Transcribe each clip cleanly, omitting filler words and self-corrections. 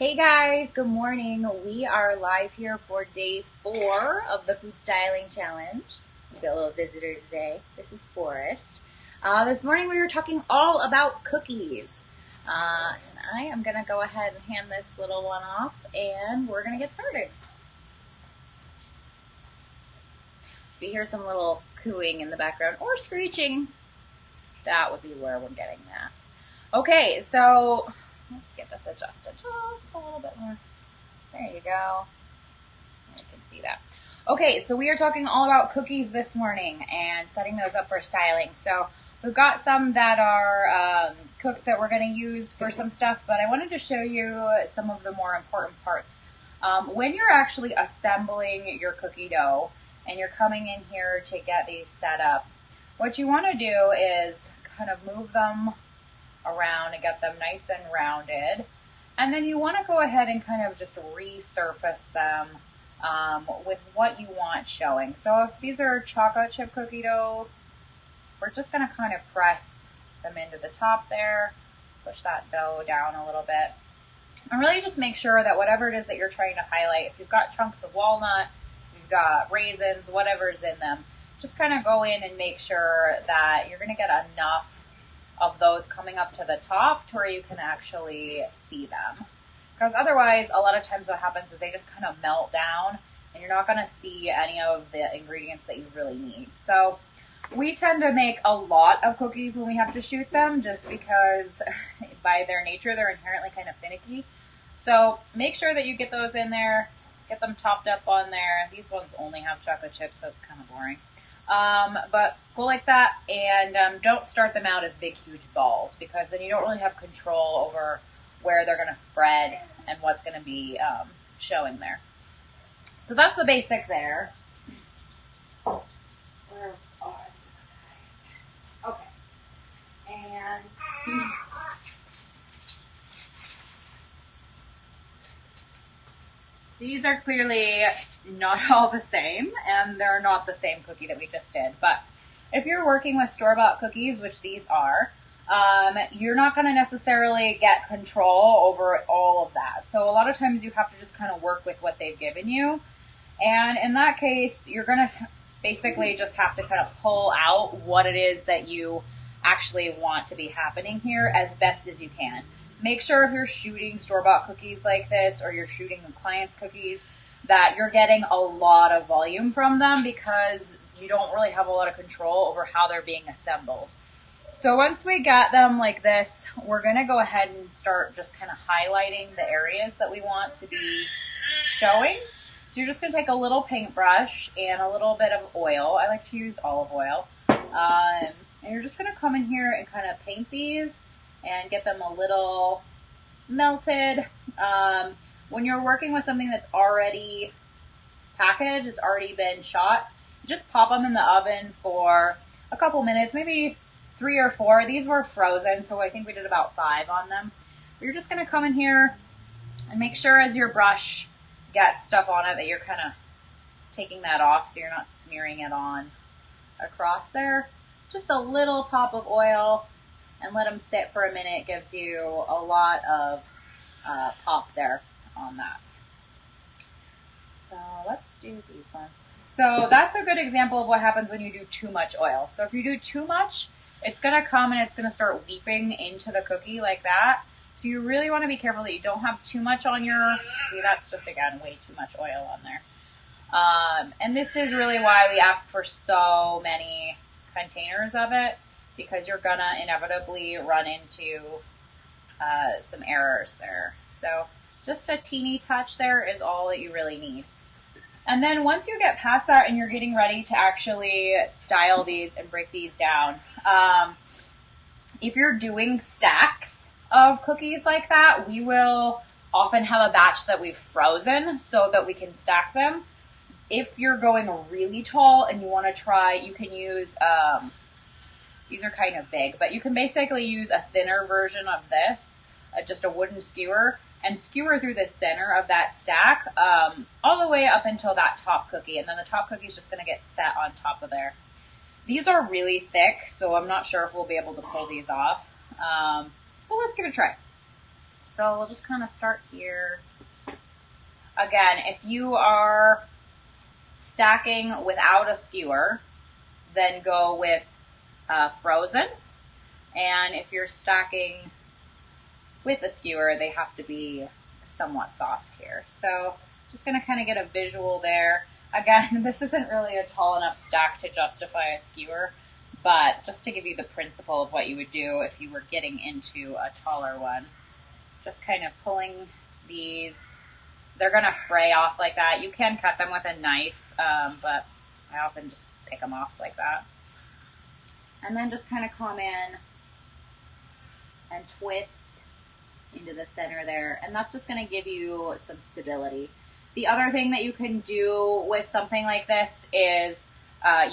Hey guys, good morning. We are live here for day 4 of the food styling challenge. We've got a little visitor today. This is Forrest. This morning we were talking all about cookies. And I am going to go ahead and hand this little one off and we're going to get started. If you hear some little cooing in the background or screeching, that would be where we're getting that. Okay, so let's get this adjusted just a little bit more. There you go. You can see that. Okay, so we are talking all about cookies this morning and setting those up for styling. So we've got some that are cooked that we're going to use for some stuff, but I wanted to show you some of the more important parts. When you're actually assembling your cookie dough and you're coming in here to get these set up, what you want to do is kind of move them around and get them nice and rounded. And then you want to go ahead and kind of just resurface them with what you want showing. So if these are chocolate chip cookie dough, we're just going to kind of press them into the top there, push that dough down a little bit, and really just make sure that whatever it is that you're trying to highlight, if you've got chunks of walnut, you've got raisins, whatever's in them, just kind of go in and make sure that you're going to get enough of those coming up to the top to where you can actually see them. Because otherwise, a lot of times what happens is they just kind of melt down and you're not going to see any of the ingredients that you really need. So we tend to make a lot of cookies when we have to shoot them just because by their nature, they're inherently kind of finicky. So make sure that you get those in there, get them topped up on there. These ones only have chocolate chips, so it's kind of boring. But go like that, and don't start them out as big, huge balls, because then you don't really have control over where they're going to spread and what's going to be showing there. So that's the basic there. Where are you guys? Okay. And these are clearly not all the same, and they're not the same cookie that we just did. But if you're working with store-bought cookies, which these are, you're not going to necessarily get control over all of that. So a lot of times you have to just kind of work with what they've given you. And in that case, you're going to basically just have to kind of pull out what it is that you actually want to be happening here as best as you can. Make sure if you're shooting store-bought cookies like this, or you're shooting the client's cookies, that you're getting a lot of volume from them, because you don't really have a lot of control over how they're being assembled. So once we got them like this, we're going to go ahead and start just kind of highlighting the areas that we want to be showing. So you're just going to take a little paintbrush and a little bit of oil. I like to use olive oil. And you're just going to come in here and kind of paint these and get them a little melted. When you're working with something that's already packaged, it's already been shot, just pop them in the oven for a couple minutes, maybe 3 or 4. These were frozen, so I think we did about 5 on them. But you're just going to come in here and make sure as your brush gets stuff on it that you're kind of taking that off so you're not smearing it on across there. Just a little pop of oil and let them sit for a minute. Gives you a lot of pop there on that. So let's do these ones. So that's a good example of what happens when you do too much oil. So if you do too much, it's going to come and it's going to start weeping into the cookie like that. So you really want to be careful that you don't have too much on your, see, that's just, again, way too much oil on there. And this is really why we ask for so many containers of it, because you're going to inevitably run into some errors there. So just a teeny touch there is all that you really need. And then once you get past that and you're getting ready to actually style these and break these down, if you're doing stacks of cookies like that, we will often have a batch that we've frozen so that we can stack them. If you're going really tall and you want to try, you can use, these are kind of big, but you can basically use a thinner version of this, just a wooden skewer, and skewer through the center of that stack all the way up until that top cookie, and then the top cookie is just going to get set on top of there. These are really thick, so I'm not sure if we'll be able to pull these off, but let's give it a try. So we'll just kind of start here. Again, if you are stacking without a skewer, then go with frozen. And if you're stacking with a skewer, they have to be somewhat soft here. So just going to kind of get a visual there. Again, this isn't really a tall enough stack to justify a skewer, but just to give you the principle of what you would do if you were getting into a taller one. Just kind of pulling these. They're going to fray off like that. You can cut them with a knife, but I often just pick them off like that. And then just kind of come in and twist into the center there. And that's just going to give you some stability. The other thing that you can do with something like this is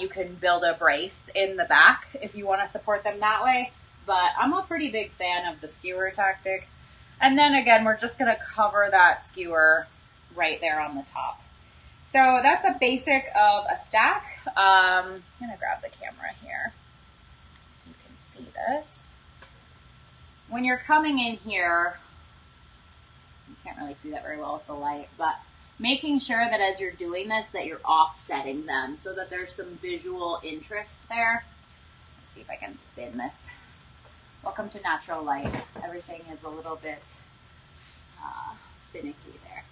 you can build a brace in the back if you want to support them that way. But I'm a pretty big fan of the skewer tactic. And then again, we're just going to cover that skewer right there on the top. So that's a basic of a stack. I'm going to grab the camera here so you can see this. When you're coming in here, you can't really see that very well with the light, but making sure that as you're doing this that you're offsetting them so that there's some visual interest there. Let's see if I can spin this. Welcome to natural light. Everything is a little bit finicky there.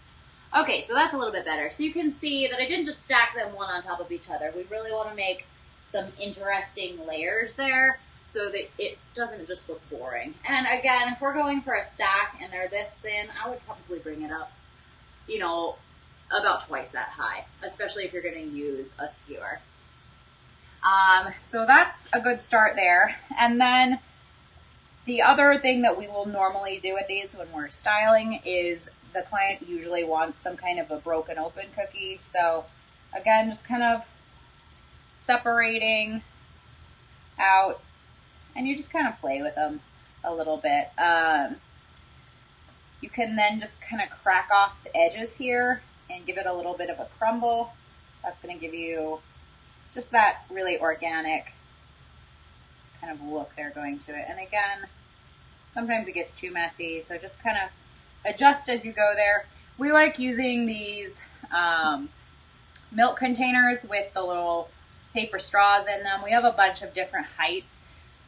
Okay, so that's a little bit better. So you can see that I didn't just stack them one on top of each other. We really want to make some interesting layers there so that it doesn't just look boring. And again, if we're going for a stack and they're this thin, I would probably bring it up, you know, about twice that high, especially if you're going to use a skewer. So that's a good start there. And then the other thing that we will normally do with these when we're styling is the client usually wants some kind of a broken open cookie. So again, just kind of separating out, and you just kind of play with them a little bit. You can then just kind of crack off the edges here and give it a little bit of a crumble. That's going to give you just that really organic kind of look there going to it. And again, sometimes it gets too messy, so just kind of adjust as you go there. We like using these milk containers with the little paper straws in them. We have a bunch of different heights.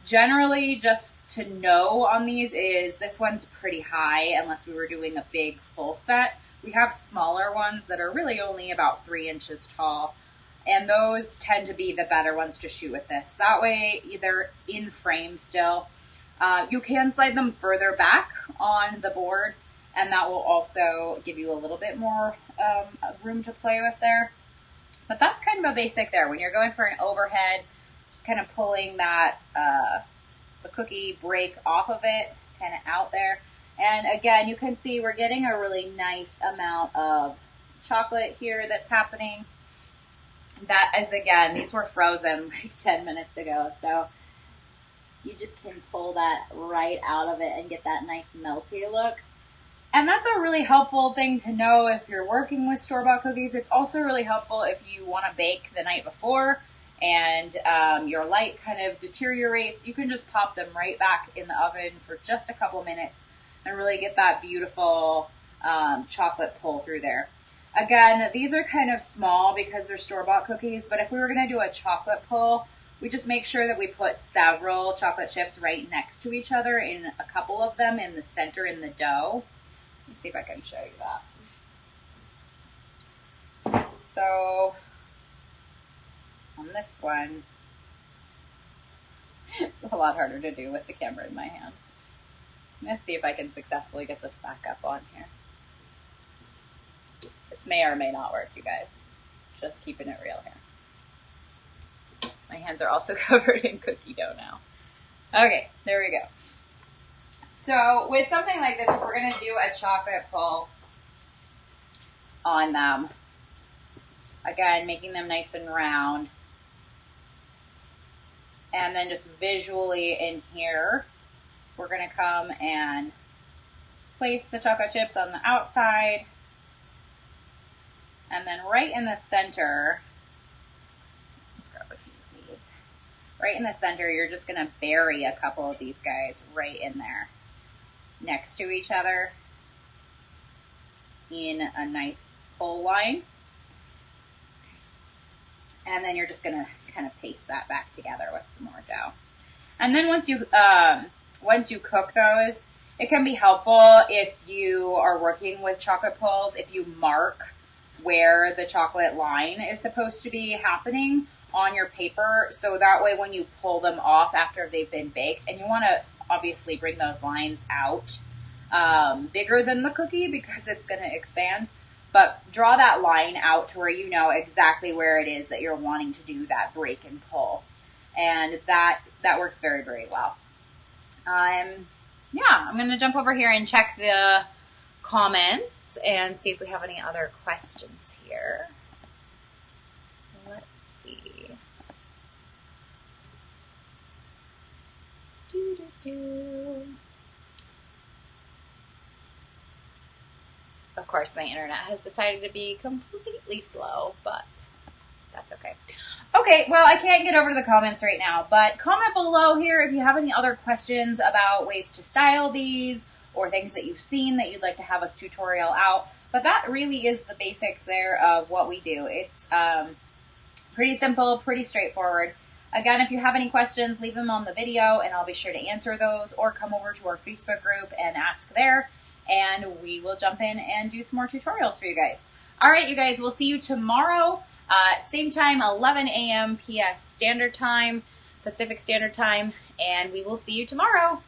Generally, just to know on these is this one's pretty high unless we were doing a big full set. We have smaller ones that are really only about 3 inches tall, and those tend to be the better ones to shoot with this. That way, they're in frame still. You can slide them further back on the board, and that will also give you a little bit more room to play with there. But that's kind of a basic there. When you're going for an overhead, just kind of pulling that, the cookie break off of it, kind of out there. And again, you can see we're getting a really nice amount of chocolate here that's happening. That is, again, these were frozen like 10 minutes ago. So you just can pull that right out of it and get that nice melty look. And that's a really helpful thing to know if you're working with store-bought cookies. It's also really helpful if you want to bake the night before and your light kind of deteriorates. You can just pop them right back in the oven for just a couple minutes and really get that beautiful chocolate pull through there. Again, these are kind of small because they're store-bought cookies, but if we were going to do a chocolate pull, we just make sure that we put several chocolate chips right next to each other, in a couple of them in the center in the dough. Let me see if I can show you that. So on this one, it's a lot harder to do with the camera in my hand. I'm going to see if I can successfully get this back up on here. This may or may not work, you guys. Just keeping it real here. My hands are also covered in cookie dough now. Okay, there we go. So with something like this, if we're going to do a chocolate pull on them, again, making them nice and round, and then just visually in here, we're going to come and place the chocolate chips on the outside, and then right in the center, let's grab a few of these. Right in the center, you're just going to bury a couple of these guys right in there. next to each other in a nice full line. And then you're just going to kind of paste that back together with some more dough. And then once you cook those, it can be helpful if you are working with chocolate pulls, if you mark where the chocolate line is supposed to be happening on your paper, so that way when you pull them off after they've been baked, and you want to obviously bring those lines out bigger than the cookie because it's going to expand, but draw that line out to where you know exactly where it is that you're wanting to do that break and pull, and that works very, very well. Yeah, I'm going to jump over here and check the comments and see if we have any other questions here. Let's see. Of course, my internet has decided to be completely slow, but that's okay. Okay, well, I can't get over to the comments right now, but comment below here if you have any other questions about ways to style these or things that you've seen that you'd like to have us tutorial out. But that really is the basics there of what we do. It's pretty simple, pretty straightforward. Again, if you have any questions, leave them on the video and I'll be sure to answer those, or come over to our Facebook group and ask there, and we will jump in and do some more tutorials for you guys. All right, you guys, we'll see you tomorrow. Same time, 11 a.m. PS Standard Time, Pacific Standard Time, and we will see you tomorrow.